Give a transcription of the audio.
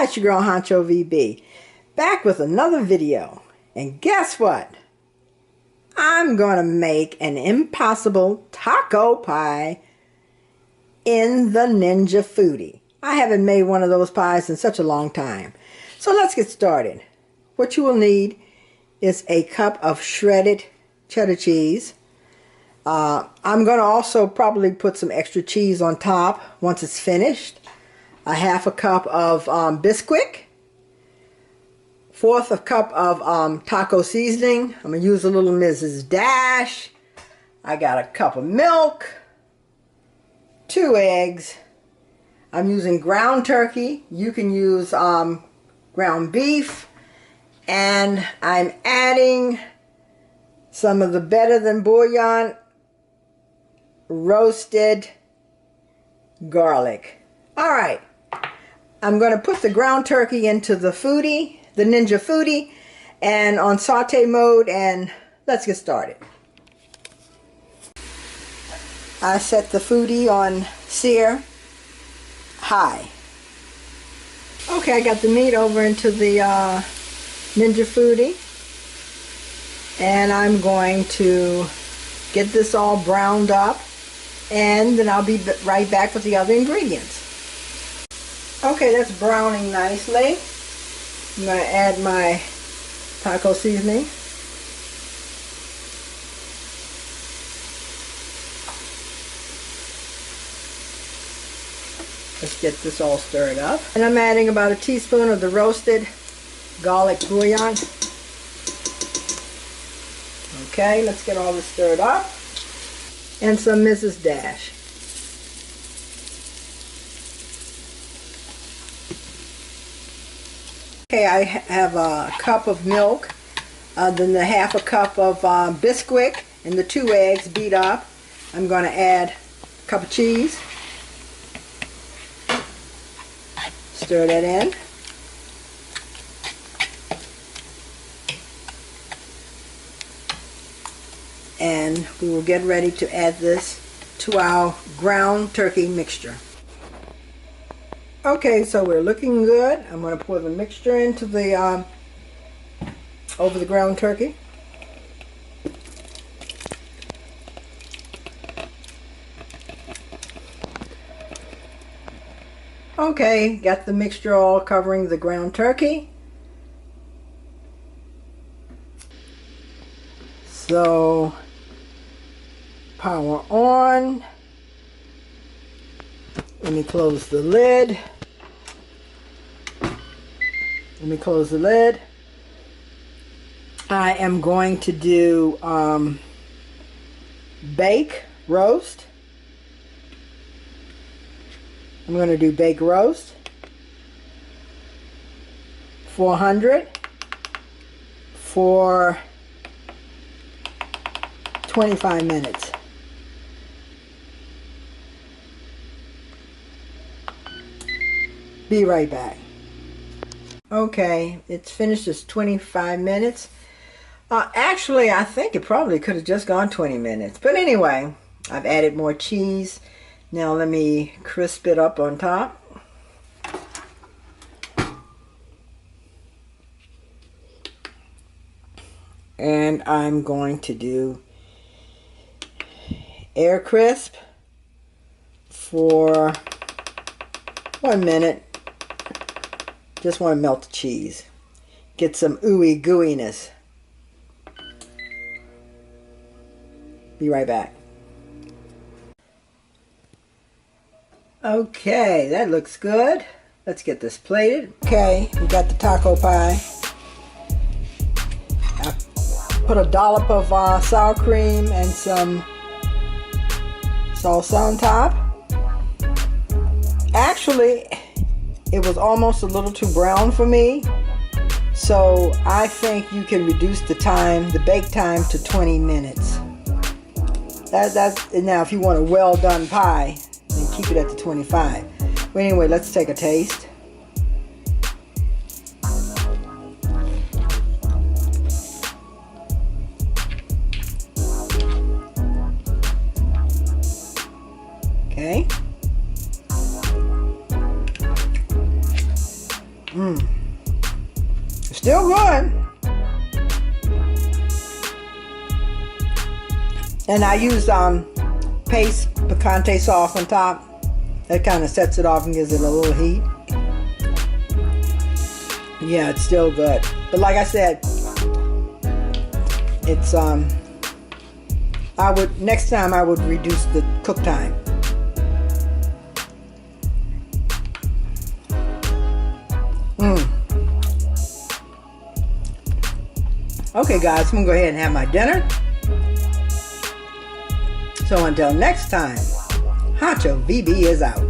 Hi, it's your girl Hunchovb VB, back with another video. And guess what? I'm gonna make an impossible taco pie in the Ninja Foodie. I haven't made one of those pies in such a long time. So let's get started. What you will need is a cup of shredded cheddar cheese. I'm gonna also probably put some extra cheese on top once it's finished. A half a cup of Bisquick, fourth a cup of taco seasoning. I'm going to use a little Mrs. Dash. I got a cup of milk, 2 eggs. I'm using ground turkey. You can use ground beef. And I'm adding some of the Better Than Bouillon roasted garlic. All right. I'm going to put the ground turkey into the Foodie, the Ninja Foodie, and on saute mode, and let's get started. I set the Foodie on sear high. Okay, I got the meat over into the Ninja Foodie, and I'm going to get this all browned up, and then I'll be right back with the other ingredients. Okay, that's browning nicely. I'm going to add my taco seasoning. Let's get this all stirred up. And I'm adding about a teaspoon of the roasted garlic bouillon. Okay, let's get all this stirred up. And some Mrs. Dash. Okay, I have a cup of milk, then the half a cup of Bisquick, and the 2 eggs beat up. I'm going to add a cup of cheese. Stir that in. And we will get ready to add this to our ground turkey mixture. Okay, so we're looking good. I'm going to pour the mixture into the over the ground turkey. Okay, got the mixture all covering the ground turkey. So, power on. Let me close the lid. Let me close the lid. I am going to do bake roast. I'm going to do bake roast. 400 for 25 minutes. Be right back. Okay, it's finished. It's 25 minutes. Actually, I think it probably could have just gone 20 minutes. But anyway, I've added more cheese. Now let me crisp it up on top. And I'm going to do air crisp for 1 minute. Just want to melt the cheese. Get some ooey gooiness. Be right back. Okay, that looks good. Let's get this plated. Okay, we got the taco pie. I put a dollop of sour cream and some salsa on top. Actually, it was almost a little too brown for me, so I think you can reduce the time, the bake time, to 20 minutes. That's now if you want a well done pie, then keep it at the 25. But anyway, let's take a taste. Okay. Still good. And I use paste picante sauce on top. That kind of sets it off and gives it a little heat. Yeah, it's still good. But like I said, it's next time I would reduce the cook time. Okay guys, I'm gonna go ahead and have my dinner. So until next time, Hunchovb is out.